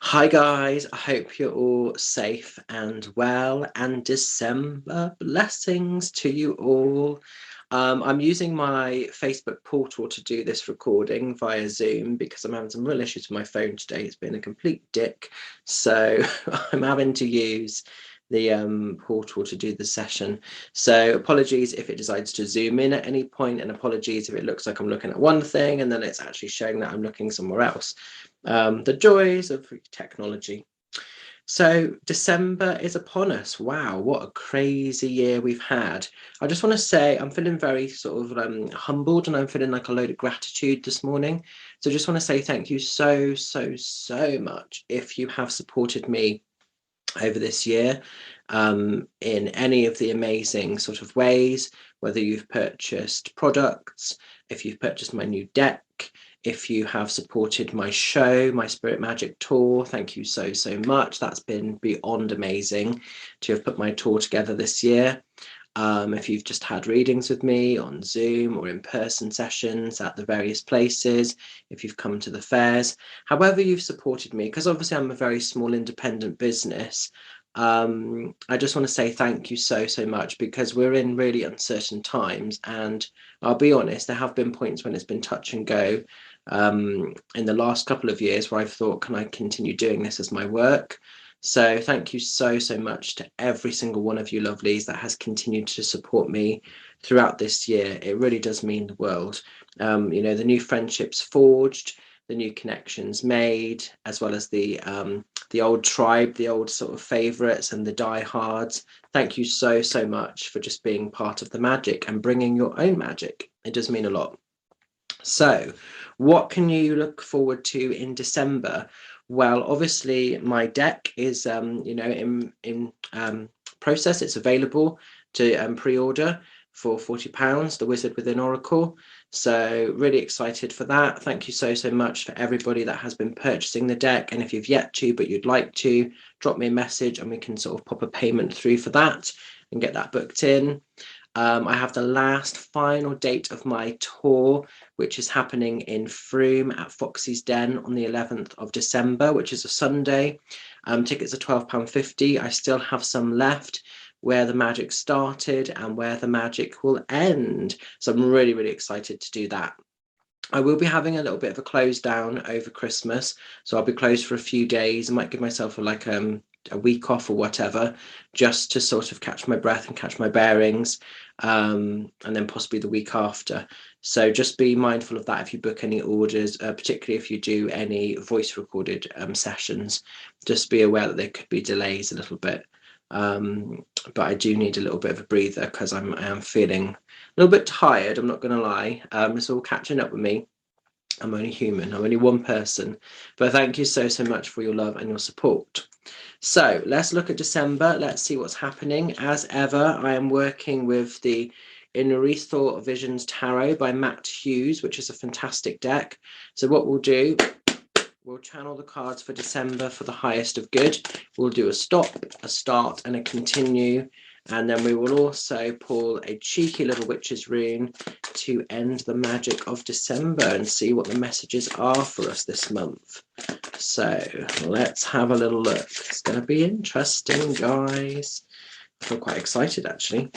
Hi guys, I hope you're all safe and well, and December blessings to you all. I'm using my Facebook portal to do this recording via Zoom because I'm having some real issues with my phone today. It's been a complete dick, so I'm having to use the portal to do the session. So apologies if it decides to zoom in at any point, and apologies if it looks like I'm looking at one thing and then it's actually showing that I'm looking somewhere else. The joys of technology. So December is upon us. Wow, what a crazy year we've had. I just want to say I'm feeling very sort of humbled, and I'm feeling like a load of gratitude this morning. So I just want to say thank you so much if you have supported me over this year in any of the amazing sort of ways, whether you've purchased products, if you've purchased my new deck, if you have supported my show, my Spirit Magic tour. Thank you so much. That's been beyond amazing to have put my tour together this year. If you've just had readings with me on Zoom or in-person sessions at the various places, if you've come to the fairs, however you've supported me, because obviously I'm a very small independent business, I just want to say thank you so much, because we're in really uncertain times, and I'll be honest, there have been points when it's been touch and go in the last couple of years where I've thought, can I continue doing this as my work? So thank you so much to every single one of you lovelies that has continued to support me throughout this year. It really does mean the world. You know, the new friendships forged, the new connections made, as well as the old tribe, the old sort of favorites and the diehards. Thank you so much for just being part of the magic and bringing your own magic. It does mean a lot. So, what can you look forward to in December? Well, obviously, my deck is, you know, in process. It's available to pre-order for £40, The Wizard Within Oracle. So, really excited for that. Thank you so much for everybody that has been purchasing the deck. And if you've yet to, but you'd like to, drop me a message and we can sort of pop a payment through for that and get that booked in. I have the last final date of my tour, which is happening in Frome at Foxy's Den on the 11th of December, which is a Sunday. Tickets are £12.50. I still have some left, where the magic started and where the magic will end. So I'm really excited to do that. I will be having a little bit of a close down over Christmas, so I'll be closed for a few days. I might give myself a week off or whatever, just to sort of catch my breath and catch my bearings, and then possibly the week after. So just be mindful of that if you book any orders, particularly if you do any voice recorded sessions. Just be aware that there could be delays a little bit. But I do need a little bit of a breather because I am feeling a little bit tired, I'm not going to lie. It's all catching up with me. I'm only human, I'm only one person. But thank you so much for your love and your support. So let's look at December. Let's see what's happening. As ever, I am working with the Inner Visions Tarot by Matt Hughes, which is a fantastic deck. So what we'll do, we'll channel the cards for December for the highest of good. We'll do a stop, a start, and a continue. And then we will also pull a cheeky little witch's rune to end the magic of December and see what the messages are for us this month. So let's have a little look. It's going to be interesting, guys. I feel quite excited, actually.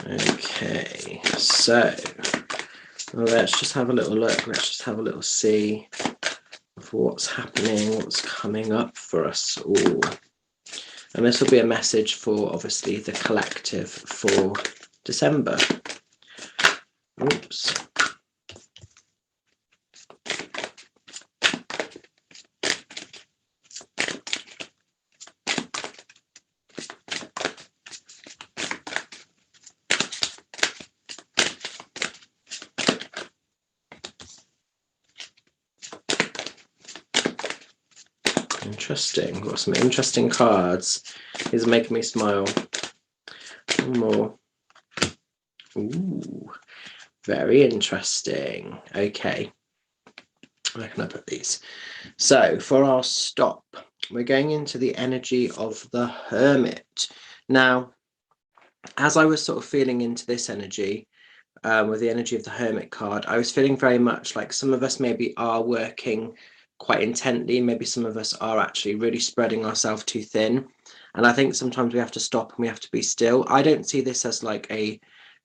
Okay, so let's just have a little look. Let's just have a little see of what's happening, what's coming up for us all. And this will be a message for, obviously, the collective for December. Oops. Interesting. Got some interesting cards. These are making me smile. One more. Ooh, very interesting. Okay. Where can I put these? So for our stop, we're going into the energy of the Hermit. Now, as I was sort of feeling into this energy, with the energy of the Hermit card, I was feeling very much like some of us maybe are working quite intently. Maybe some of us are actually really spreading ourselves too thin. And I think sometimes we have to stop and we have to be still. I don't see this as like a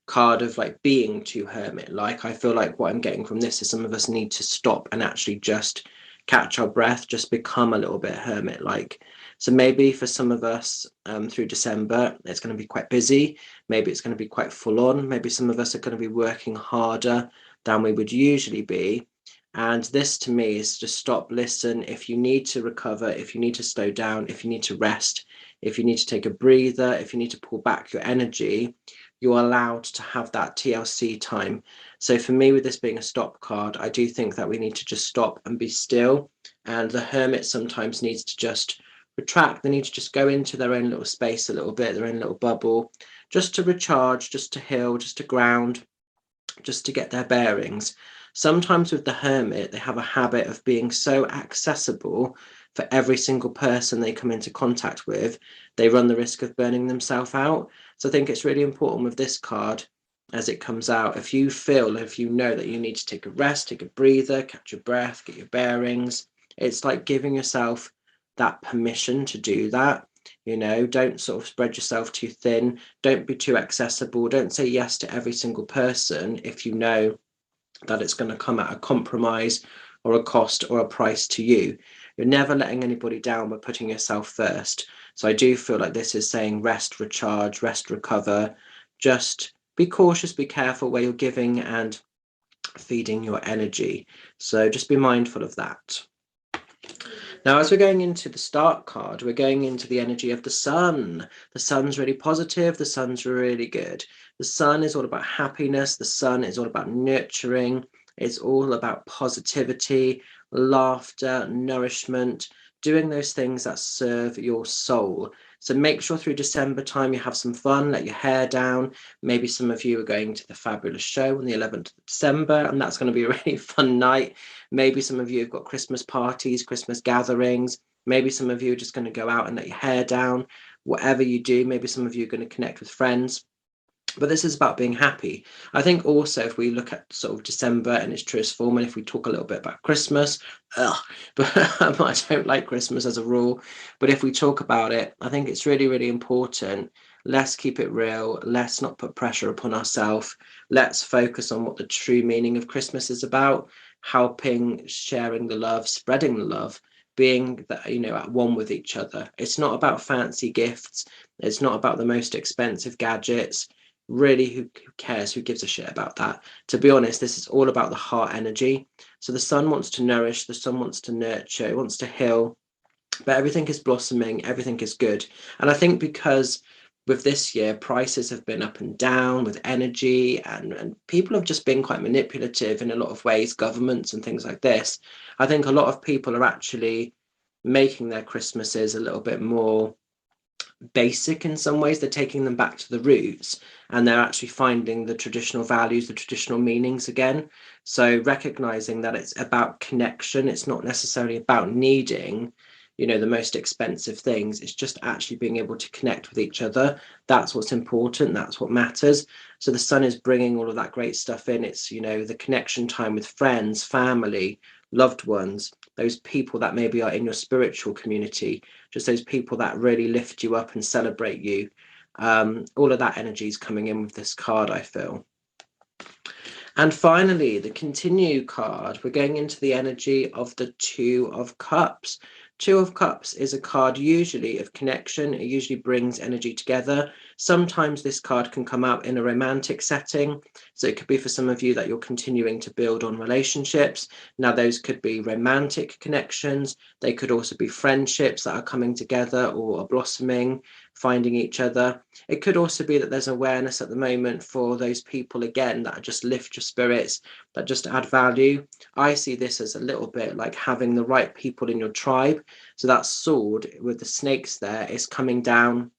card of like being too hermit. Like, I feel like what I'm getting from this is some of us need to stop and actually just catch our breath, just become a little bit hermit like. So maybe for some of us, through December, it's going to be quite busy. Maybe it's going to be quite full on. Maybe some of us are going to be working harder than we would usually be. And this to me is just stop, listen. If you need to recover, if you need to slow down, if you need to rest, if you need to take a breather, if you need to pull back your energy, you're allowed to have that TLC time. So for me, with this being a stop card, I do think that we need to just stop and be still. And the hermit sometimes needs to just retract. They need to just go into their own little space a little bit, their own little bubble, just to recharge, just to heal, just to ground, just to get their bearings. Sometimes with the hermit, they have a habit of being so accessible for every single person they come into contact with, they run the risk of burning themselves out. So I think it's really important with this card as it comes out. If you feel, if you know that you need to take a rest, take a breather, catch your breath, get your bearings, it's like giving yourself that permission to do that. Don't sort of spread yourself too thin. Don't be too accessible. Don't say yes to every single person if you know that it's going to come at a compromise or a cost or a price to you. You're never letting anybody down by putting yourself first. So I do feel like this is saying rest, recharge, rest, recover. Just be cautious, be careful where you're giving and feeding your energy. So just be mindful of that. Now, as we're going into the start card, we're going into the energy of the sun. The sun's really positive. The sun's really good. The sun is all about happiness. The sun is all about nurturing. It's all about positivity, laughter, nourishment, doing those things that serve your soul. So make sure through December time you have some fun, let your hair down. Maybe some of you are going to the fabulous show on the 11th of December, and that's going to be a really fun night. Maybe some of you have got Christmas parties, Christmas gatherings. Maybe some of you are just going to go out and let your hair down. Whatever you do, maybe some of you are going to connect with friends. But this is about being happy. I think also if we look at sort of December in its truest form, and if we talk a little bit about Christmas, but I don't like Christmas as a rule. But if we talk about it, I think it's really, really important. Let's keep it real. Let's not put pressure upon ourselves. Let's focus on what the true meaning of Christmas is about: helping, sharing the love, spreading the love, being that, at one with each other. It's not about fancy gifts. It's not about the most expensive gadgets. Really, who cares? Who gives a shit about that? To be honest, this is all about the heart energy. So the sun wants to nourish, the sun wants to nurture, it wants to heal, but everything is blossoming, everything is good. And I think because with this year, prices have been up and down with energy, and people have just been quite manipulative in a lot of ways, governments and things like this. I think a lot of people are actually making their Christmases a little bit more basic in some ways. They're taking them back to the roots, and they're actually finding the traditional values, the traditional meanings again. So recognizing that it's about connection, it's not necessarily about needing the most expensive things. It's just actually being able to connect with each other. That's what's important, that's what matters. So the sun is bringing all of that great stuff in. It's the connection time with friends, family, loved ones, those people that maybe are in your spiritual community, just those people that really lift you up and celebrate you. All of that energy is coming in with this card, I feel. And finally, the continue card, we're going into the energy of the Two of Cups. Two of Cups is a card usually of connection. It usually brings energy together. Sometimes this card can come out in a romantic setting. So it could be for some of you that you're continuing to build on relationships. Now, those could be romantic connections. They could also be friendships that are coming together or are blossoming, finding each other. It could also be that there's awareness at the moment for those people, again, that just lift your spirits, that just add value. I see this as a little bit like having the right people in your tribe. So that sword with the snakes there is coming down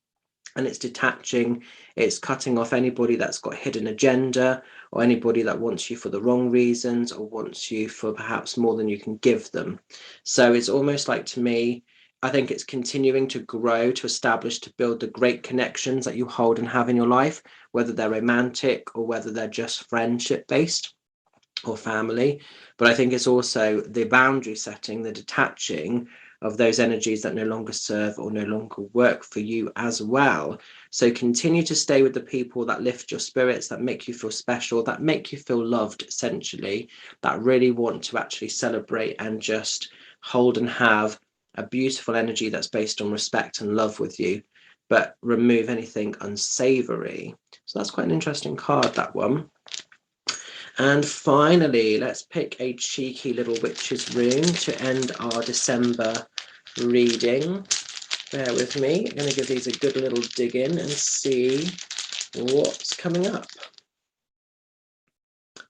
and it's detaching. It's cutting off anybody that's got hidden agenda, or anybody that wants you for the wrong reasons, or wants you for perhaps more than you can give them. So it's almost like, to me, I think it's continuing to grow, to establish, to build the great connections that you hold and have in your life, whether they're romantic or whether they're just friendship based or family. But I think it's also the boundary setting, the detaching of those energies that no longer serve or no longer work for you as well. So continue to stay with the people that lift your spirits, that make you feel special, that make you feel loved, essentially, that really want to actually celebrate and just hold and have a beautiful energy that's based on respect and love with you, but remove anything unsavory. So that's quite an interesting card, that one. And finally, let's pick a cheeky little witch's rune to end our December reading. Bear with me. I'm going to give these a good little dig in and see what's coming up.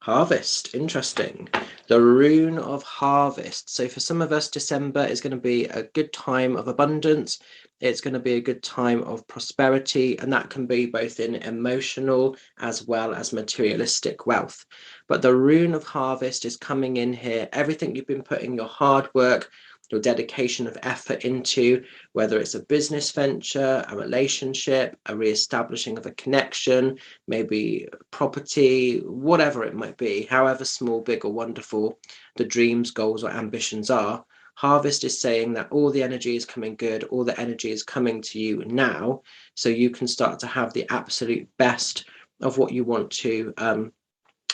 Harvest, interesting. The rune of harvest. So for some of us, December is going to be a good time of abundance. It's going to be a good time of prosperity, and that can be both in emotional as well as materialistic wealth. But the rune of harvest is coming in here. Everything you've been putting your hard work, your dedication of effort into, whether it's a business venture, a relationship, a re-establishing of a connection, maybe property, whatever it might be, however small, big, or wonderful the dreams, goals, or ambitions are. Harvest is saying that all the energy is coming good, all the energy is coming to you now, so you can start to have the absolute best of what you want to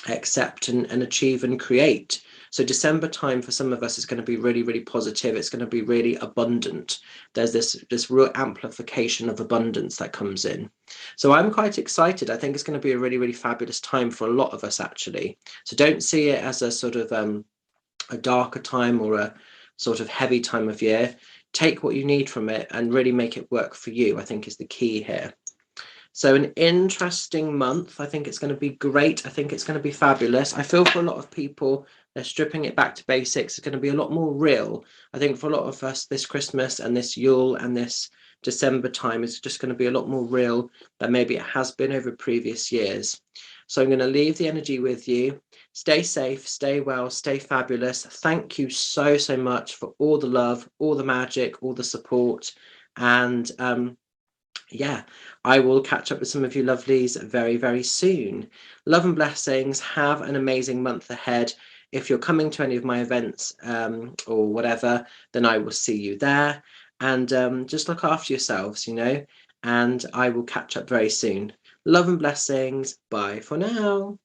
accept and achieve and create. So December time for some of us is going to be really, really positive. It's going to be really abundant. There's this real amplification of abundance that comes in. So I'm quite excited. I think it's going to be a really, really fabulous time for a lot of us, actually. So don't see it as a sort of a darker time or a sort of heavy time of year. Take what you need from it and really make it work for you, I think, is the key here. So an interesting month. I think it's going to be great. I think it's going to be fabulous. I feel for a lot of people, they're stripping it back to basics. It's going to be a lot more real. I think for a lot of us, this Christmas and this Yule and this December time is just going to be a lot more real than maybe it has been over previous years. So I'm going to leave the energy with you. Stay safe, stay well, stay fabulous. Thank you so, so much for all the love, all the magic, all the support. And yeah, I will catch up with some of you lovelies very, very soon. Love and blessings. Have an amazing month ahead. If you're coming to any of my events or whatever, then I will see you there. And just look after yourselves, and I will catch up very soon. Love and blessings. Bye for now.